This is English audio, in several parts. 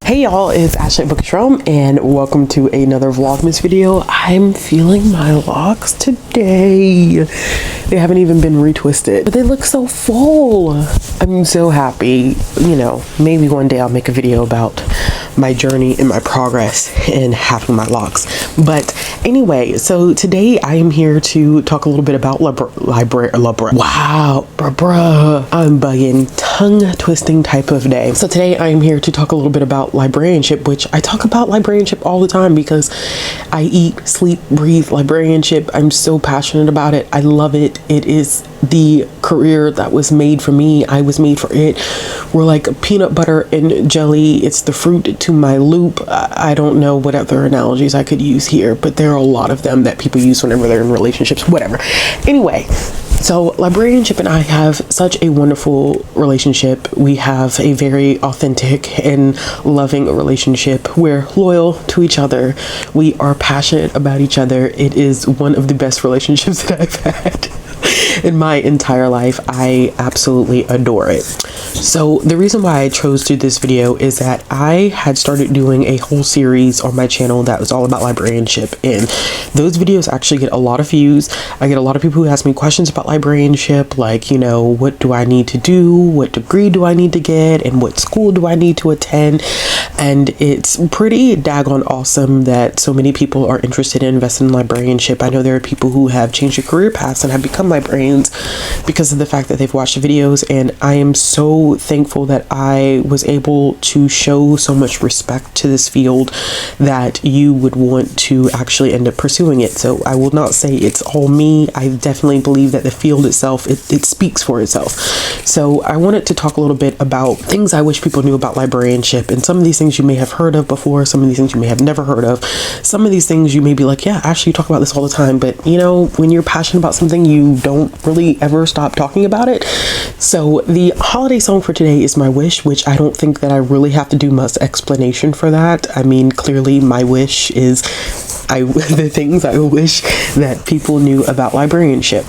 Hey y'all, it's Affliliate Bookishrealm and welcome to another Vlogmas video. I'm feeling my locks today. They haven't even been retwisted, but they look so full. I'm so happy. You know, maybe one day I'll make a video about my journey and my progress in having my locks. But anyway, so today I am here to talk a little bit about I'm bugging, tongue twisting type of day. So today I am here to talk a little bit about librarianship, which I talk about librarianship all the time because I eat, sleep, breathe librarianship. I'm so passionate about it. I love it. It is the career that was made for me. I was made for it. We're like peanut butter and jelly. It's the fruit to my loop. I don't know what other analogies I could use here, but there are a lot of them that people use whenever they're in relationships, whatever. Anyway, so librarianship and I have such a wonderful relationship. We have a very authentic and loving relationship. We're loyal to each other. We are passionate about each other. It is one of the best relationships that I've had in my entire life. I absolutely adore it. So the reason why I chose to do this video is that I had started doing a whole series on my channel that was all about librarianship, and those videos actually get a lot of views. I get a lot of people who ask me questions about librarianship, like, you know, what do I need to do, what degree do I need to get, and what school do I need to attend. And it's pretty daggone awesome that so many people are interested in investing in librarianship. I know there are people who have changed their career paths and have become librarians because of the fact that they've watched the videos, and I am so thankful that I was able to show so much respect to this field that you would want to actually end up pursuing it. So I will not say it's all me. I definitely believe that the field itself, it speaks for itself. So I wanted to talk a little bit about things I wish people knew about librarianship, and some of these things you may have heard of before, some of these things you may have never heard of, some of these things you may be like, yeah, actually you talk about this all the time, but you know, when you're passionate about something, you don't really ever stop talking about it. So the holiday song for today is My Wish, which I don't think that I really have to do much explanation for that. I mean, clearly my wish is the things I wish that people knew about librarianship.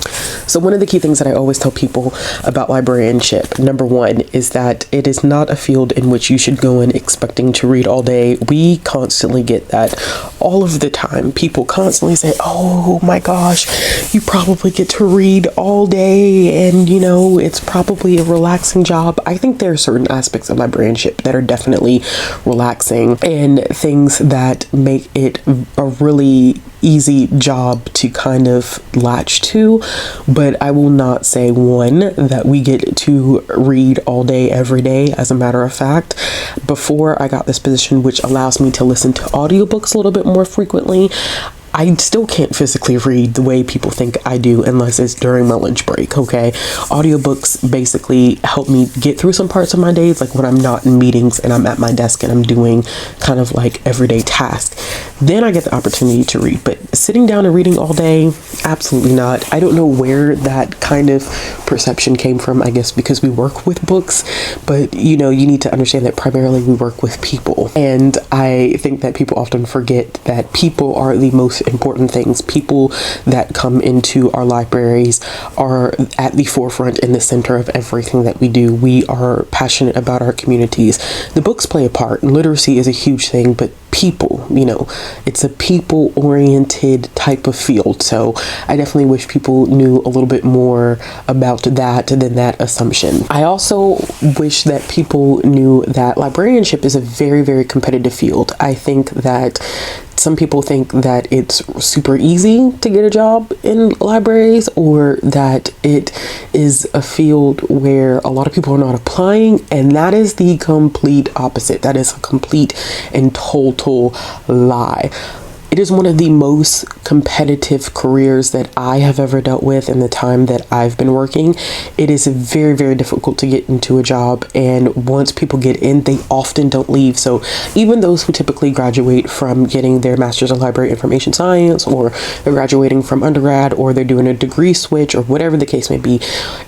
So one of the key things that I always tell people about librarianship, number one, is that it is not a field in which you should go in expecting to read all day. We constantly get that all of the time. People constantly say, oh my gosh, you probably get to read all day and, you know, it's probably a relaxing job. I think there are certain aspects of librarianship that are definitely relaxing and things that make it a really easy job to kind of latch to, but I will not say, one, that we get to read all day every day. As a matter of fact, before I got this position, which allows me to listen to audiobooks a little bit more frequently, I still can't physically read the way people think I do unless it's during my lunch break, okay? Audiobooks basically help me get through some parts of my days, like when I'm not in meetings and I'm at my desk and I'm doing kind of like everyday tasks. Then I get the opportunity to read, but sitting down and reading all day, absolutely not. I don't know where that kind of perception came from, I guess because we work with books, but you know, you need to understand that primarily we work with people. And I think that people often forget that people are the most important things. People that come into our libraries are at the forefront in the center of everything that we do. We are passionate about our communities. The books play a part, and literacy is a huge thing, but people, you know, it's a people oriented type of field. So I definitely wish people knew a little bit more about that than that assumption. I also wish that people knew that librarianship is a very, very competitive field. I think that some people think that it's super easy to get a job in libraries, or that it is a field where a lot of people are not applying, and that is the complete opposite. That is a complete and total lie. It is one of the most competitive careers that I have ever dealt with in the time that I've been working. It is very, very difficult to get into a job, and once people get in, they often don't leave. So even those who typically graduate from getting their master's in library information science, or they're graduating from undergrad, or they're doing a degree switch, or whatever the case may be,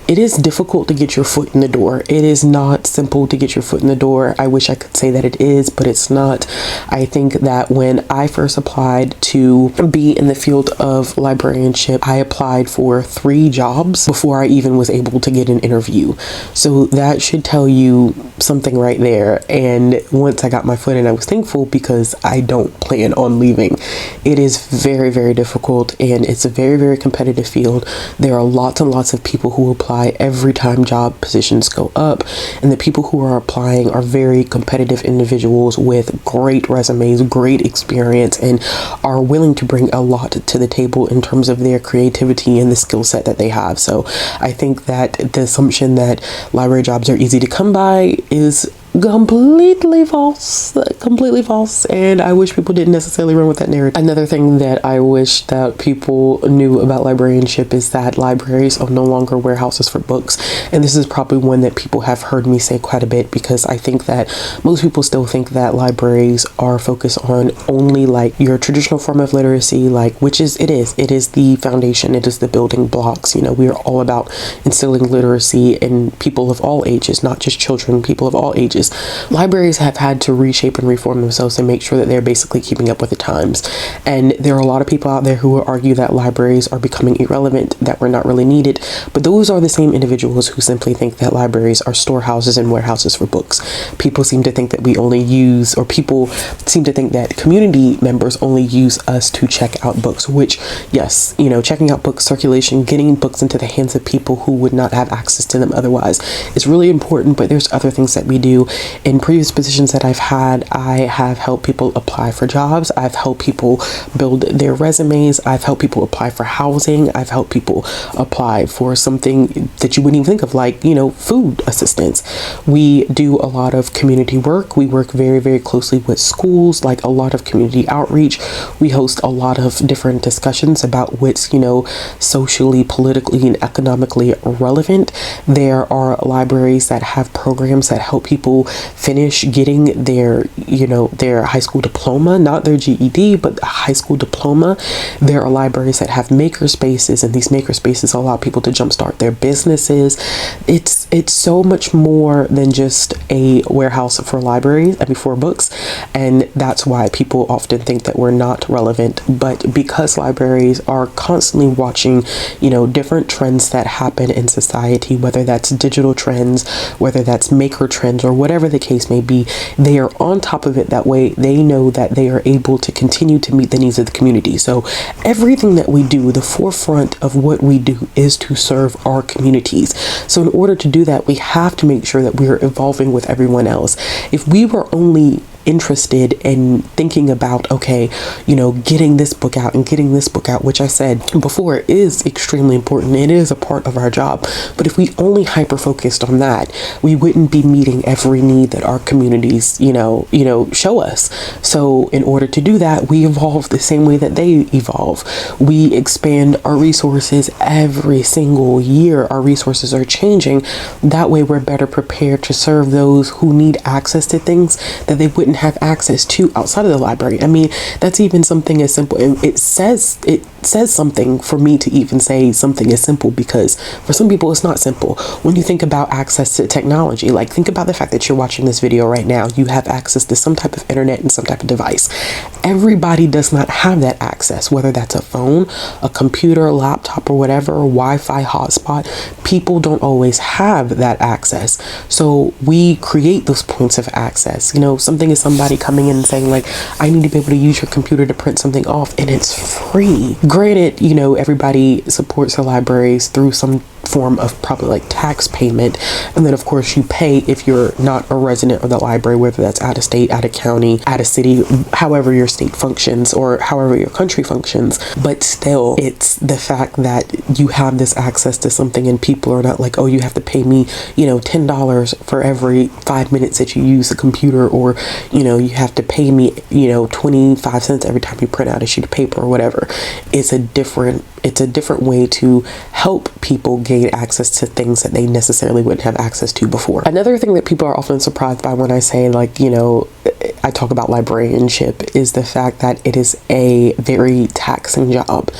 it is difficult to get your foot in the door. It is not simple to get your foot in the door. I wish I could say that it is, but it's not. I think that when I first applied, applied to be in the field of librarianship. I applied for 3 jobs before I even was able to get an interview. So that should tell you something right there. And once I got my foot in, I was thankful because I don't plan on leaving. It is very, very difficult, and it's a very, very competitive field. There are lots and lots of people who apply every time job positions go up, and the people who are applying are very competitive individuals with great resumes, great experience, and are willing to bring a lot to the table in terms of their creativity and the skill set that they have. So I think that the assumption that library jobs are easy to come by is completely false, and I wish people didn't necessarily run with that narrative. Another thing that I wish that people knew about librarianship is that libraries are no longer warehouses for books, and this is probably one that people have heard me say quite a bit, because I think that most people still think that libraries are focused on only like your traditional form of literacy, like, which is it is the foundation, it is the building blocks. You know, we are all about instilling literacy in people of all ages, not just children, people of all ages. Libraries have had to reshape and reform themselves to make sure that they're basically keeping up with the times. And there are a lot of people out there who will argue that libraries are becoming irrelevant, that we're not really needed. But those are the same individuals who simply think that libraries are storehouses and warehouses for books. People seem to think that people seem to think that community members only use us to check out books, which, yes, you know, checking out book circulation, getting books into the hands of people who would not have access to them otherwise is really important. But there's other things that we do. In previous positions that I've had, I have helped people apply for jobs. I've helped people build their resumes. I've helped people apply for housing. I've helped people apply for something that you wouldn't even think of, like, you know, food assistance. We do a lot of community work. We work very, very closely with schools, like a lot of community outreach. We host a lot of different discussions about what's, you know, socially, politically, and economically relevant. There are libraries that have programs that help people finish getting their, you know, their high school diploma, not their GED, but a high school diploma. There are libraries that have maker spaces, and these maker spaces allow people to jumpstart their businesses. It's so much more than just a warehouse for libraries, I mean, for books, and that's why people often think that we're not relevant. But because libraries are constantly watching, you know, different trends that happen in society, whether that's digital trends, whether that's maker trends, or whatever the case may be, they are on top of it. That way they know that they are able to continue to meet the needs of the community. So everything that we do, the forefront of what we do is to serve our communities. So in order to do that, we have to make sure that we are evolving with everyone else. If we were only interested in thinking about, okay, you know, getting this book out and getting this book out, which I said before is extremely important. It is a part of our job. But if we only hyper focused on that, we wouldn't be meeting every need that our communities, you know, show us. So in order to do that, we evolve the same way that they evolve. We expand our resources every single year. Our resources are changing. That way we're better prepared to serve those who need access to things that they wouldn't have access to outside of the library. I mean, that's even something as simple. It says something for me to even say something as simple, because for some people it's not simple. When you think about access to technology, like think about the fact that you're watching this video right now, you have access to some type of internet and some type of device. Everybody does not have that access, whether that's a phone, a computer, a laptop, or whatever, or Wi-Fi hotspot. People don't always have that access. So we create those points of access. You know, something is somebody coming in and saying, like, I need to be able to use your computer to print something off, and it's free. Granted, you know, everybody supports the libraries through some form of probably like tax payment, and then of course you pay if you're not a resident of the library, whether that's out of state, out of county, out of city, however your state functions or however your country functions. But still, it's the fact that you have this access to something, and people are not like, oh, you have to pay me, you know, $10 for every 5 minutes that you use the computer, or, you know, you have to pay me, you know, 25 cents every time you print out a sheet of paper or whatever. It's a different way to help people get gain access to things that they necessarily wouldn't have access to before. Another thing that people are often surprised by when I say, like, you know, I talk about librarianship is the fact that it is a very taxing job.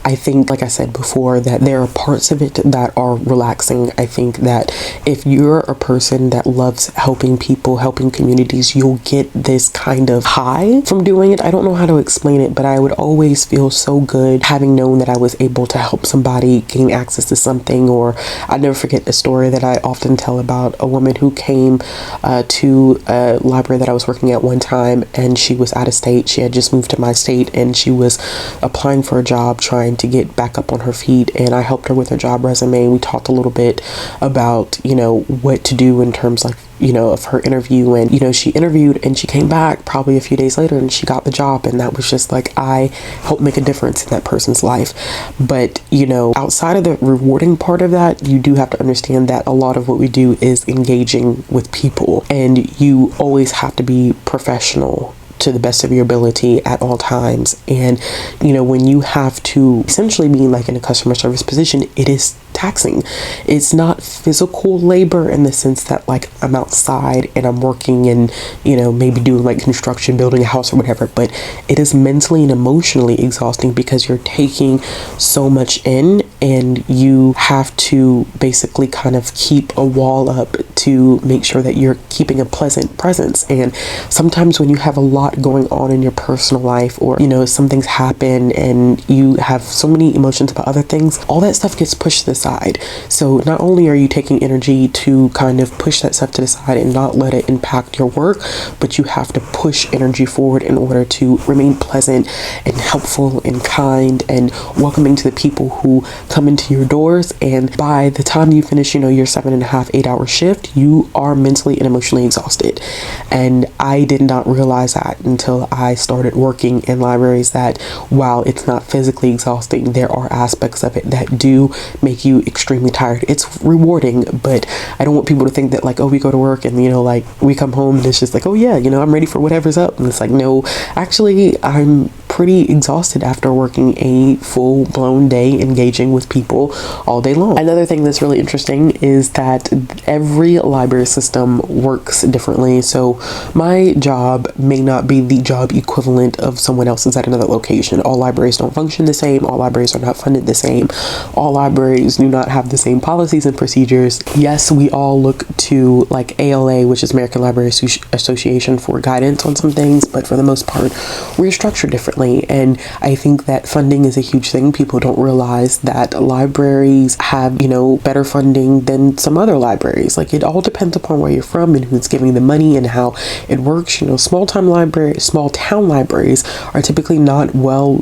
I think, like I said before, that there are parts of it that are relaxing. I think that if you're a person that loves helping people, helping communities, you'll get this kind of high from doing it. I don't know how to explain it, but I would always feel so good having known that I was able to help somebody gain access to something. Or I never forget a story that I often tell about a woman who came to a library that I was working at one time, and she was out of state. She had just moved to my state, and she was applying for a job, trying to get back up on her feet, and I helped her with her job resume. We talked a little bit about, you know, what to do in terms, like, you know, of her interview, and, you know, she interviewed and she came back probably a few days later and she got the job, and that was just like, I helped make a difference in that person's life. But, you know, outside of the rewarding part of that, you do have to understand that a lot of what we do is engaging with people, and you always have to be professional to the best of your ability at all times. And, you know, when you have to essentially be like in a customer service position, it is taxing. It's not physical labor in the sense that, like, I'm outside and I'm working and, you know, maybe doing like construction, building a house or whatever, but it is mentally and emotionally exhausting because you're taking so much in, and you have to basically kind of keep a wall up to make sure that you're keeping a pleasant presence. And sometimes when you have a lot going on in your personal life, or, you know, some things happen and you have so many emotions about other things, all that stuff gets pushed to the side. So not only are you taking energy to kind of push that stuff to the side and not let it impact your work, but you have to push energy forward in order to remain pleasant and helpful and kind and welcoming to the people who come into your doors. And by the time you finish, you know, your 7.5, 8 hour shift, you are mentally and emotionally exhausted. And I did not realize that until I started working in libraries, that while it's not physically exhausting, there are aspects of it that do make you extremely tired. It's rewarding, but I don't want people to think that, like, oh, we go to work and, you know, like, we come home and it's just like, oh yeah, you know, I'm ready for whatever's up. And it's like, no, actually, I'm pretty exhausted after working a full-blown day engaging with people all day long. Another thing that's really interesting is that every library system works differently. So my job may not be the job equivalent of someone else's at another location. All libraries don't function the same. All libraries are not funded the same. All libraries do not have the same policies and procedures. Yes, we all look to, like, ALA, which is American Library Association, for guidance on some things, but for the most part, we're structured differently. And I think that funding is a huge thing. People don't realize that libraries have, you know, better funding than some other libraries. Like, it all depends upon where you're from and who's giving the money and how it works. You know, small town libraries are typically not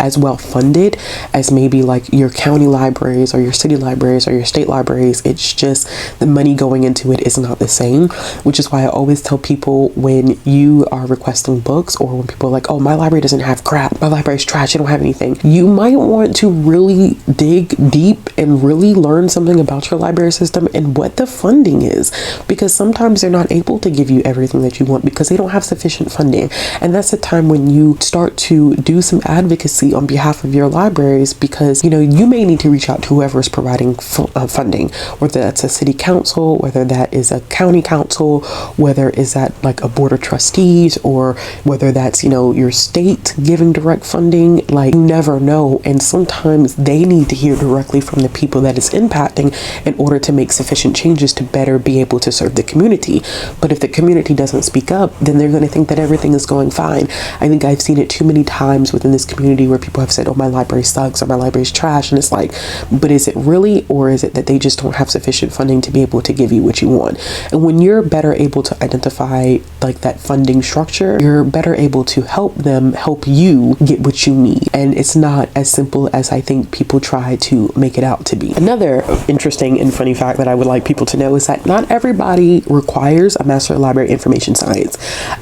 as well funded as maybe like your county libraries or your city libraries or your state libraries. It's just the money going into it is not the same, which is why I always tell people, when you are requesting books, or when people are like, oh, my library doesn't have crap, my library's trash, you don't have anything, you might want to really dig deep and really learn something about your library system and what the funding is, because sometimes they're not able to give you everything that you want because they don't have sufficient funding. And that's the time when you start to do some advocacy on behalf of your libraries, because, you know, you may need to reach out to whoever is providing funding, whether that's a city council, whether that is a county council, whether is that like a board of trustees, or whether that's, you know, your state giving direct funding. Like, you never know, and sometimes they need to hear directly from the people that it's impacting in order to make sufficient changes to better be able to serve the community. But if the community doesn't speak up, then they're going to think that everything is going fine. I think I've seen it too many times within this community where people have said, oh, my library sucks, or my library's trash, and it's like, but is it really, or is it that they just don't have sufficient funding to be able to give you what you want? And when you're better able to identify like that funding structure, you're better able to help them help you get what you need. And it's not as simple as I think people try to make it out to be. Another interesting and funny fact that I would like people to know is that not everybody requires a Master of Library Information Science.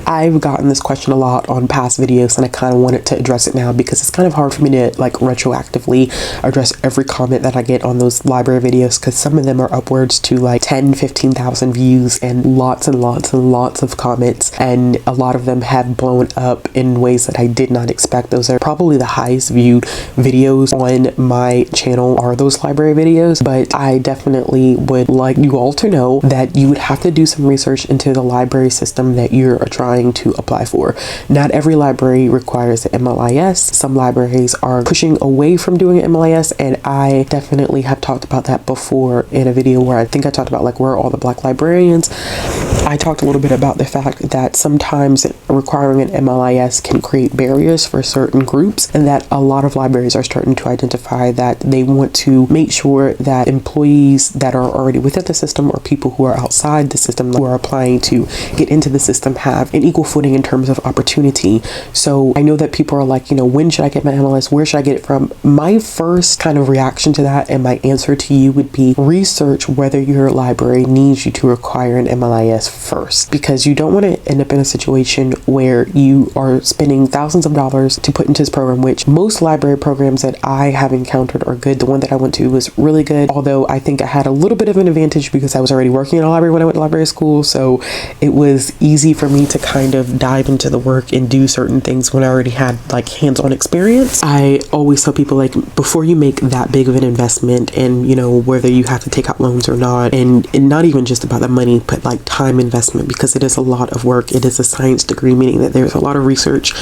I've gotten this question a lot on past videos, and I kind of wanted to address it now because it's kind of hard for me to like retroactively address every comment that I get on those library videos, because some of them are upwards to like 10-15,000 views and lots and lots of comments, and a lot of them have blown up in ways that I did not expect those videos are probably the highest viewed videos on my channel are those library videos, but I definitely would like you all to know that you would have to do some research into the library system that you're trying to apply for. Not every library requires the MLIS. Some libraries are pushing away from doing MLIS, and I definitely have talked about that before in a video where I think I talked about like where are all the Black librarians. I talked a little bit about the fact that sometimes requiring an MLIS can create barriers for certain groups, and that a lot of libraries are starting to identify that they want to make sure that employees that are already within the system or people who are outside the system who are applying to get into the system have an equal footing in terms of opportunity. So I know that people are like, you know, when should I get my MLS? Where should I get it from? My first kind of reaction to that and my answer to you would be research whether your library needs you to require an MLIS first, because you don't want to end up in a situation where you are spending thousands of dollars to put into this program, which most library programs that I have encountered are good. The one that I went to was really good, although I think I had a little bit of an advantage because I was already working in a library when I went to library school, so it was easy for me to kind of dive into the work and do certain things when I already had like hands-on experience. I always tell people, like, before you make that big of an investment, and you know, whether you have to take out loans or not, and not even just about the money, but like time investment, because it is a lot of work. It is a science degree, meaning that there's a lot of research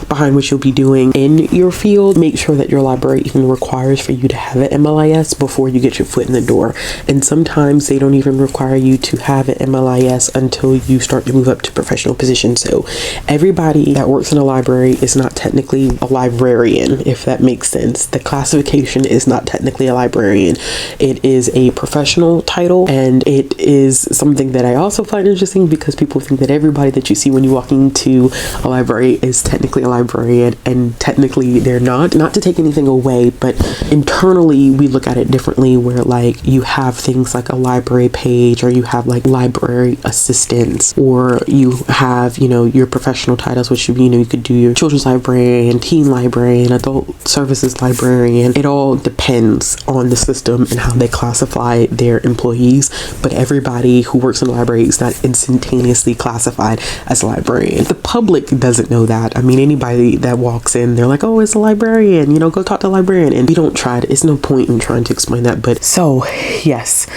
behind what you'll be doing in your field. Make sure that your library even requires for you to have an MLIS before you get your foot in the door. And sometimes they don't even require you to have an MLIS until you start to move up to professional positions. So everybody that works in a library is not technically a librarian, if that makes sense. The classification is not technically a librarian. It is a professional title, and it is something that I also find interesting because people think that everybody that you see when you walk into a library is technically a librarian, and technically they're not. Not to take anything away, but internally we look at it differently, where like you have things like a library page, or you have like library assistants, or you have, you know, your professional titles, which, you know, you could do your children's librarian, teen librarian, adult services librarian. It all depends on the system and how they classify their employees, but everybody who works in the library is not instantaneously classified as a librarian. The public doesn't know that. I mean, anybody that walks in, they're like, oh, it's a librarian, you know, go talk to a librarian, and we don't try to, it's no point in trying to explain that. But so yes,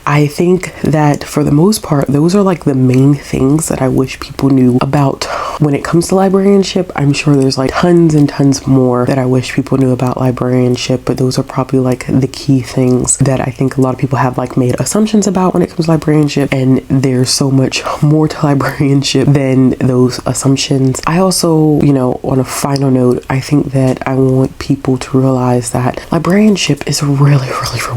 I think that for the most part, those are like the main things that I wish people knew about when it comes to librarianship. I'm sure there's like tons and tons more that I wish people knew about librarianship, but those are probably like the key things that I think a lot of people have like made assumptions about when it comes to librarianship, and there's so much more to librarianship than those assumptions. I also, you know, on a final note, I think that I want people to realize that librarianship is really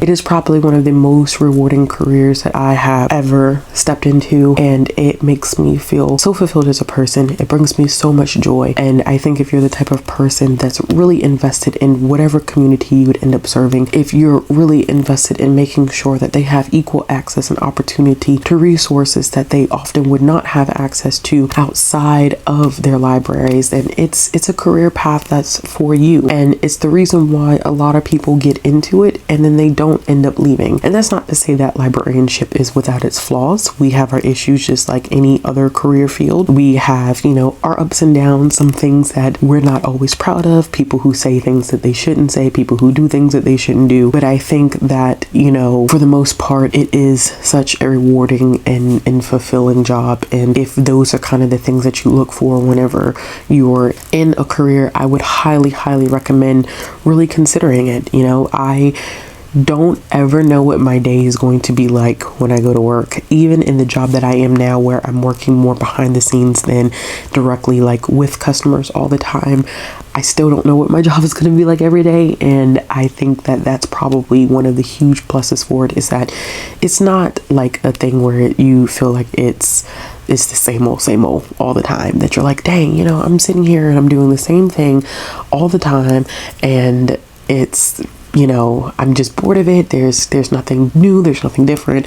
it is probably one of the most rewarding careers that I have ever stepped into, and it makes me feel so fulfilled as a person. It brings me so much joy, and I think if you're the type of person that's really invested in whatever community you would end up serving, if you're really invested in making sure that they have equal access and opportunity to resources that they often would not have access to outside of their libraries, then it's a career path that's for you. And it's the reason why a lot of people get into it and then they don't end up leaving. And that's not to say that librarianship is without its flaws. We have our issues just like any other career field. We have, you know, our ups and downs, some things that we're not always proud of, people who say things that they shouldn't say, people who do things that they shouldn't do. But I think that, you know, for the most part, it is such a rewarding and fulfilling job. And if those are kind of the things that you look for whenever you're in a career, I would highly recommend really considering it. You know, I don't ever know what my day is going to be like when I go to work. Even in the job that I am now, where I'm working more behind the scenes than directly like with customers all the time, I still don't know what my job is going to be like every day. And I think that that's probably one of the huge pluses for it, is that it's not like a thing where you feel like it's the same old all the time, that you're like, dang, you know, I'm sitting here and I'm doing the same thing all the time, and it's, you know, I'm just bored of it. There's nothing new, there's nothing different.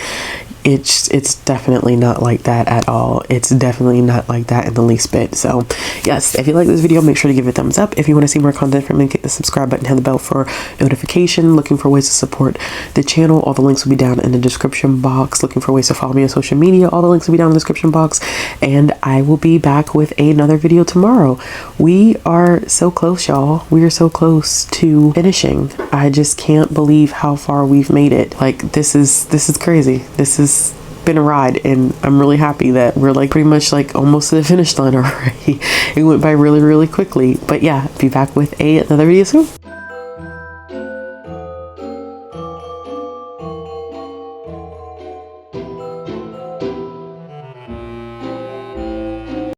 it's definitely not like that at all. It's definitely not like that in the least bit. So yes, if you like this video, make sure to give it a thumbs up. If you want to see more content from me, hit the subscribe button, hit the bell for notification. Looking for ways to support the channel, all the links will be down in the description box. Looking for ways to follow me on social media, all the links will be down in the description box. And I will be back with another video tomorrow. We are so close, y'all. We are so close to finishing. I just can't believe how far we've made it. Like, this is crazy. This has been a ride, and I'm really happy that we're like pretty much like almost to the finish line already. It went by really quickly. But yeah, be back with another video soon.